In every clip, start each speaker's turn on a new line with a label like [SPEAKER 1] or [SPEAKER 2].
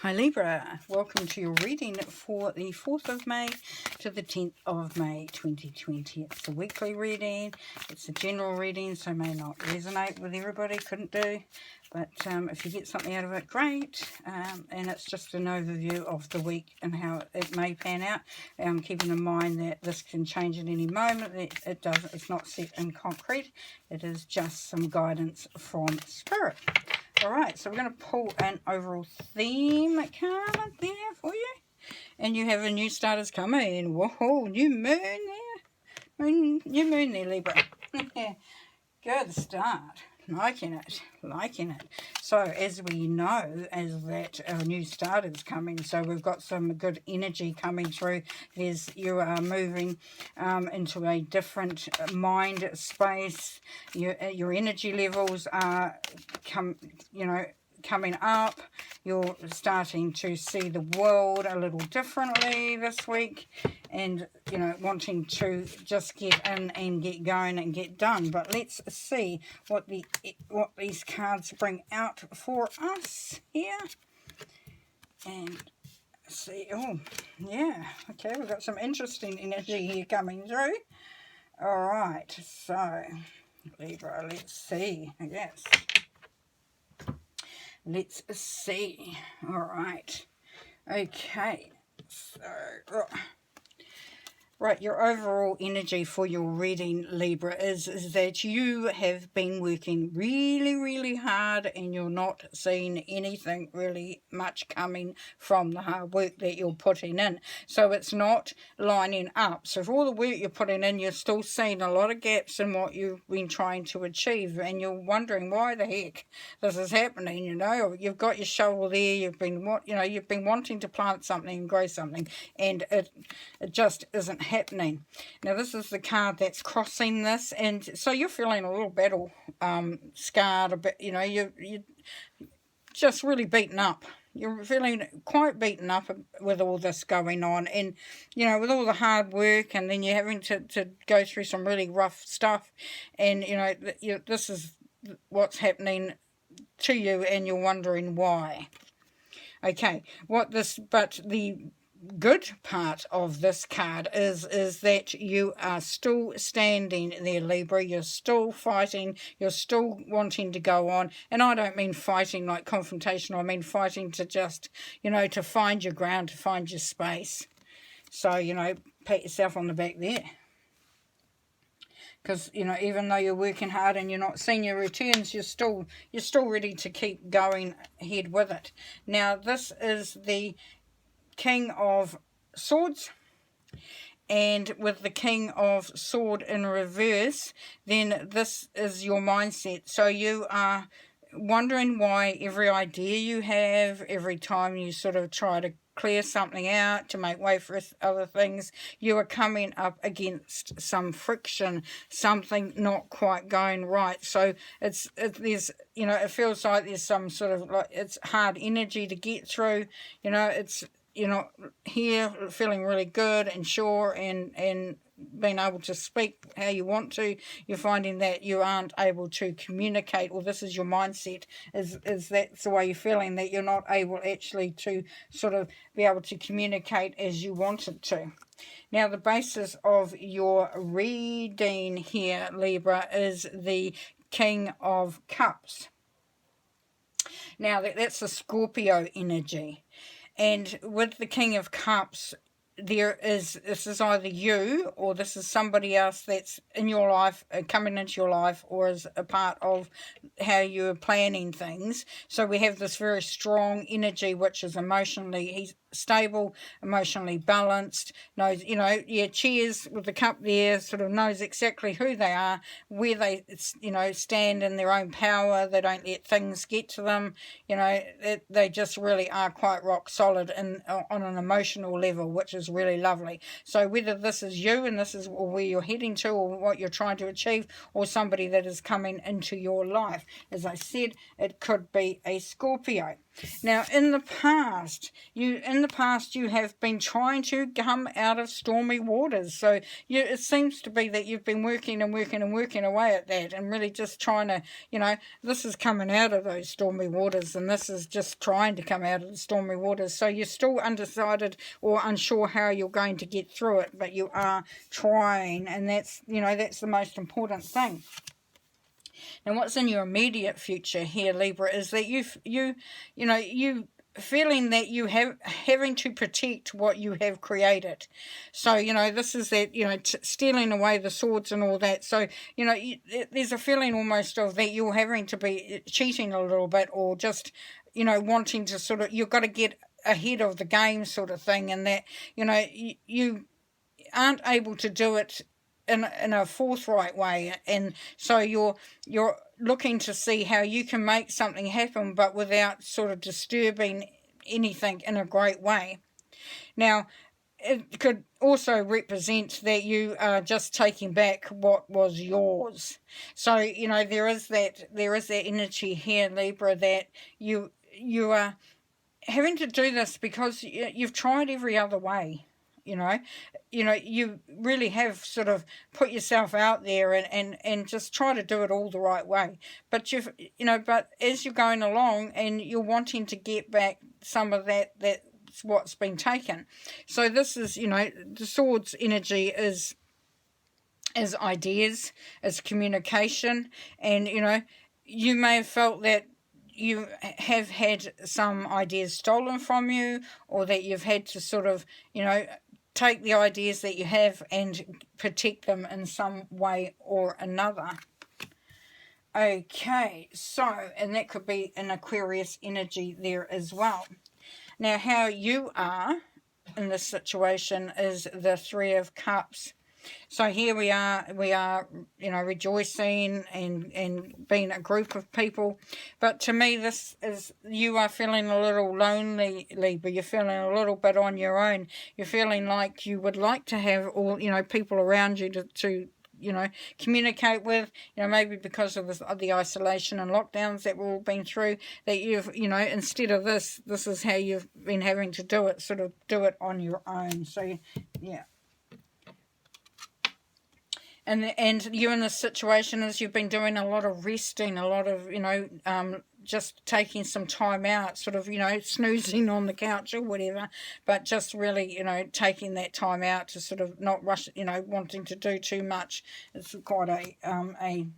[SPEAKER 1] Hi Libra, welcome to your reading for the 4th of May to the 10th of May 2020. It's a weekly reading, it's a general reading, so may not resonate with everybody, couldn't do. But if you get something out of it, great. And it's just an overview of the week and how it may pan out. Keeping in mind that this can change at any moment. It's not set in concrete. It is just some guidance from Spirit. Alright, so we're going to pull an overall theme card there for you. And you have a new starters coming. Whoa, new moon there. New moon there, Libra. Good start. Liking it. So as we know, as that our new start is coming, so we've got some good energy coming through. You are moving into a different mind space. Your energy levels are coming up. You're starting to see the world a little differently this week, and wanting to just get in and get going and get done. But let's see what these cards bring out for us here, and see. Oh yeah, okay, we've got some interesting energy here coming through. All right, so Libra, let's see. Yes, let's see. All right, okay, so right, your overall energy for your reading, Libra, is that you have been working really, really hard, and you're not seeing anything really much coming from the hard work that you're putting in. So it's not lining up. So for all the work you're putting in, you're still seeing a lot of gaps in what you've been trying to achieve, and you're wondering why the heck this is happening. You've got your shovel there, you've been wanting to plant something and grow something, and it just isn't happening. Now this is the card that's crossing this, and so you're feeling a little battle scarred a bit. You're just really beaten up. You're feeling quite beaten up with all this going on, and with all the hard work, and then you're having to go through some really rough stuff, and this is what's happening to you, and you're wondering why. Okay, but the good part of this card is that you are still standing there, Libra. You're still fighting. You're still wanting to go on. And I don't mean fighting like confrontational. I mean fighting to just, to find your ground, to find your space. So, pat yourself on the back there. Because, even though you're working hard and you're not seeing your returns, you're still ready to keep going ahead with it. Now, this is the King of Swords, and with the King of Sword in reverse, then this is your mindset. So you are wondering why every idea you have, every time you sort of try to clear something out to make way for other things, you are coming up against some friction, something not quite going right. So it feels like there's some sort of it's hard energy to get through. You're not here feeling really good and sure and being able to speak how you want to. You're finding that you aren't able to communicate, or this is your mindset, is that's the way you're feeling, that you're not able actually to sort of be able to communicate as you wanted to. Now, the basis of your reading here, Libra, is the King of Cups. Now, that's the Scorpio energy. And with the King of Cups, this is either you or this is somebody else that's in your life, coming into your life, or is a part of how you're planning things. So we have this very strong energy, which is he's stable, emotionally balanced, knows, cheers with the cup there, sort of knows exactly who they are, where they, stand in their own power. They don't let things get to them. They just really are quite rock solid on an emotional level, which is really lovely. So whether this is you and this is where you're heading to, or what you're trying to achieve, or somebody that is coming into your life, as I said, it could be a Scorpio. Now, in the past, you have been trying to come out of stormy waters. So it seems to be that you've been working and working and working away at that, and really just trying to, this is coming out of those stormy waters, and this is just trying to come out of the stormy waters. So you're still undecided or unsure how you're going to get through it, but you are trying, and that's the most important thing. And what's in your immediate future here, Libra, is that you feeling that you having to protect what you have created. So this is that stealing away the swords and all that. So there's a feeling almost of that you're having to be cheating a little bit, or just wanting to sort of, you've got to get ahead of the game sort of thing, and that you aren't able to do it in a forthright way, and so you're looking to see how you can make something happen, but without sort of disturbing anything in a great way. Now, it could also represent that you are just taking back what was yours. So there is that energy here, Libra, that you are having to do this because you've tried every other way. You really have sort of put yourself out there and just try to do it all the right way. But but as you're going along and you're wanting to get back some of that's what's been taken. So this is, the swords energy is ideas, is communication, and you may have felt that you have had some ideas stolen from you, or that you've had to sort of, take the ideas that you have and protect them in some way or another. Okay, so, and that could be an Aquarius energy there as well. Now, how you are in this situation is the Three of Cups. So here we are, rejoicing and being a group of people. But to me, this is, you are feeling a little lonely, Libra. You're feeling a little bit on your own. You're feeling like you would like to have all, people around you to communicate with, maybe because of the isolation and lockdowns that we've all been through, that you've, instead of this is how you've been having to do it, sort of do it on your own. So, yeah. And you in this situation is you've been doing a lot of resting, a lot of, just taking some time out, sort of, snoozing on the couch or whatever, but just really, taking that time out to sort of not rush, wanting to do too much. It's quite a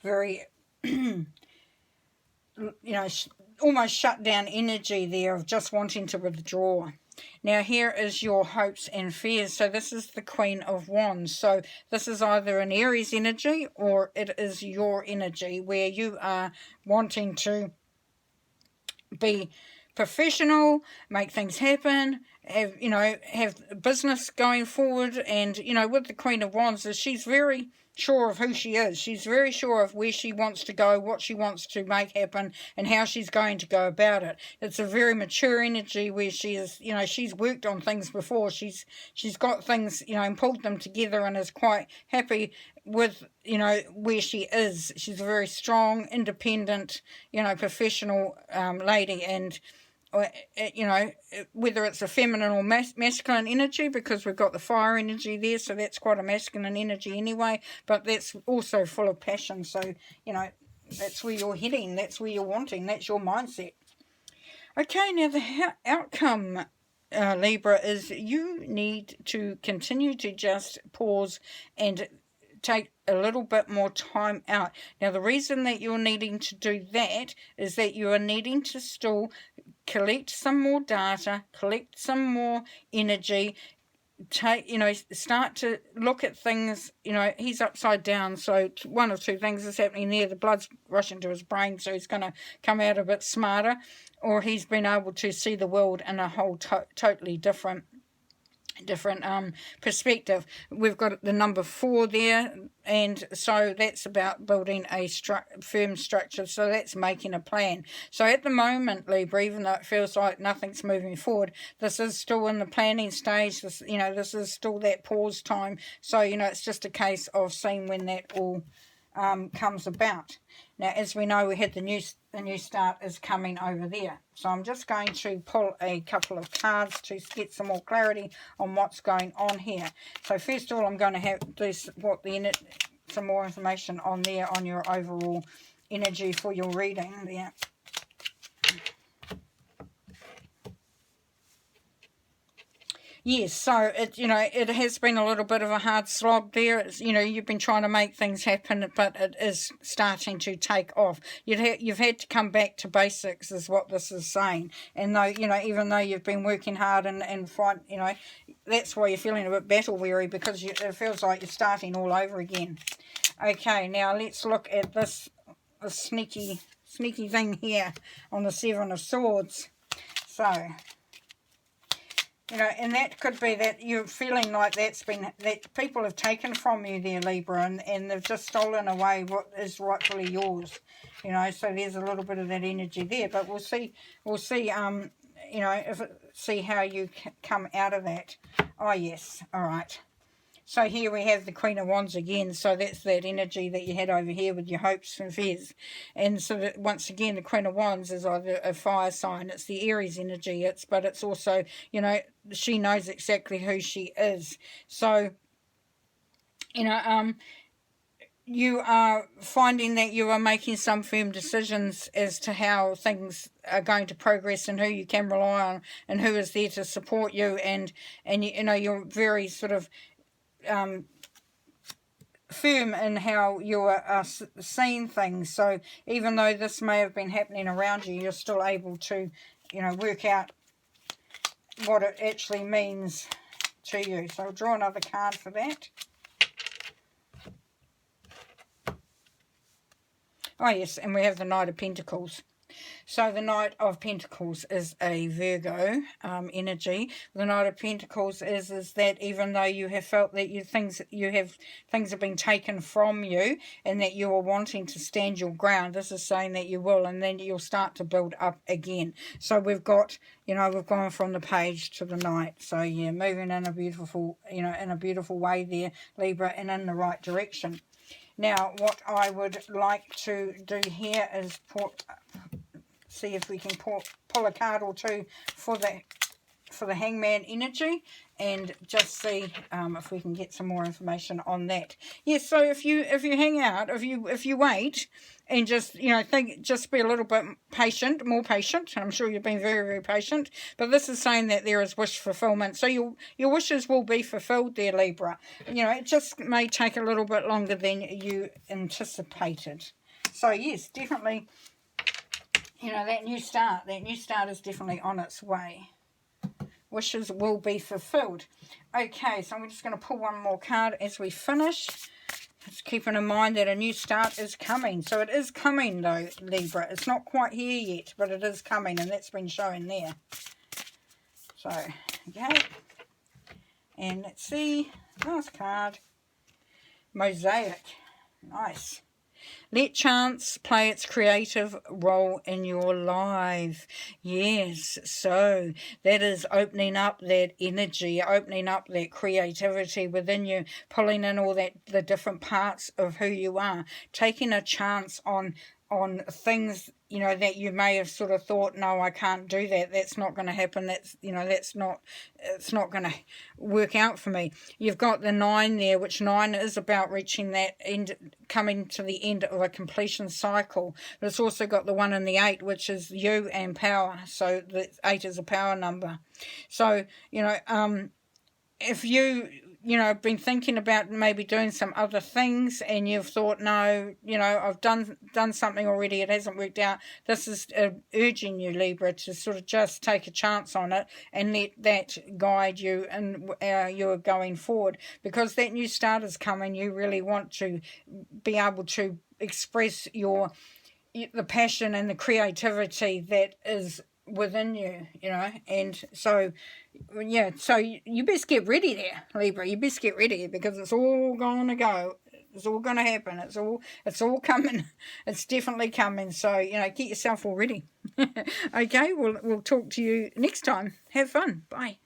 [SPEAKER 1] very, almost shut down energy there of just wanting to withdraw. Now here is your hopes and fears. So this is the Queen of Wands. So this is either an Aries energy or it is your energy where you are wanting to be professional, make things happen, have business going forward. And, with the Queen of Wands, she's very sure of who she is. She's very sure of where she wants to go, what she wants to make happen, and how she's going to go about it. It's a very mature energy where she is, she's worked on things before. She's got things, and pulled them together, and is quite happy with, where she is. She's a very strong, independent, professional lady, and whether it's a feminine or masculine energy, because we've got the fire energy there, so that's quite a masculine energy anyway, but that's also full of passion. So that's where you're heading, that's where you're wanting, that's your mindset. Okay, now the outcome, Libra, is you need to continue to just pause and take a little bit more time out. Now the reason that you're needing to do that is that you are needing to still collect some more data, collect some more energy, start to look at things. He's upside down, so one of two things is happening there. The blood's rushing to his brain, so he's going to come out a bit smarter, or he's been able to see the world in a whole totally different perspective. We've got the number 4 there, and so that's about building a firm structure. So that's making a plan. So at the moment, Libra, even though it feels like nothing's moving forward, this is still in the planning stage. This is still that pause time. So it's just a case of seeing when that all comes about. Now, as we know, we had the new start is coming over there. So I'm just going to pull a couple of cards to get some more clarity on what's going on here. So first of all, I'm going to have this, some more information on there on your overall energy for your reading there. Yes, so it has been a little bit of a hard slog there. It's, you've been trying to make things happen, but it is starting to take off. You've had to come back to basics, is what this is saying. And though even though you've been working hard and fight, that's why you're feeling a bit battle weary, because it feels like you're starting all over again. Okay, now let's look at this sneaky thing here on the Seven of Swords. So. And that could be that you're feeling like that people have taken from you there, Libra, and they've just stolen away what is rightfully yours. So there's a little bit of that energy there, but we'll see, see how you come out of that. Oh, yes, all right. So here we have the Queen of Wands again. So that's that energy that you had over here with your hopes and fears. And so that once again, the Queen of Wands is either a fire sign. It's the Aries energy. But it's also, she knows exactly who she is. So, you are finding that you are making some firm decisions as to how things are going to progress and who you can rely on and who is there to support you. And you're very sort of firm in how you are seeing things. So even though this may have been happening around you, you're still able to, work out what it actually means to you. So I'll draw another card for that. Oh yes, and we have the Knight of Pentacles. So the Knight of Pentacles is a Virgo energy. The Knight of Pentacles is that even though you have felt that things have been taken from you and that you are wanting to stand your ground, this is saying that you will, and then you'll start to build up again. So we've got, we've gone from the Page to the Knight. So yeah, moving in a beautiful, in a beautiful way there, Libra, and in the right direction. Now, what I would like to do here is see if we can pull a card or two for the Hangman energy, and just see if we can get some more information on that. Yes, so if you hang out, if you wait and just just be a little bit patient, more patient. I'm sure you've been very, very patient, but this is saying that there is wish fulfillment. So your wishes will be fulfilled there, Libra. It just may take a little bit longer than you anticipated. So yes, definitely. That new start is definitely on its way. Wishes will be fulfilled. Okay, so I'm just going to pull one more card as we finish. Just keeping in mind that a new start is coming. So it is coming though, Libra. It's not quite here yet, but it is coming, and that's been showing there. So, okay. And let's see. Last card. Mosaic. Nice. Let chance play its creative role in your life. Yes, so that is opening up that energy, opening up that creativity within you, pulling in all the different parts of who you are, taking a chance on things, that you may have sort of thought, no, I can't do that. That's not going to happen. It's not going to work out for me. You've got the 9 there, which 9 is about reaching that end, coming to the end of a completion cycle. But it's also got the 1 and the 8, which is you and power. So the 8 is a power number. So, if you've been thinking about maybe doing some other things and you've thought, no, I've done something already, it hasn't worked out. This is urging you, Libra, to sort of just take a chance on it and let that guide you and you're going forward, because that new start is coming. You really want to be able to express the passion and the creativity that is within you, and so yeah, so you best get ready there, Libra. You best get ready, because it's all going to go. It's all going to happen. It's all coming. It's definitely coming. So, get yourself all ready. Okay, we'll talk to you next time. Have fun. Bye.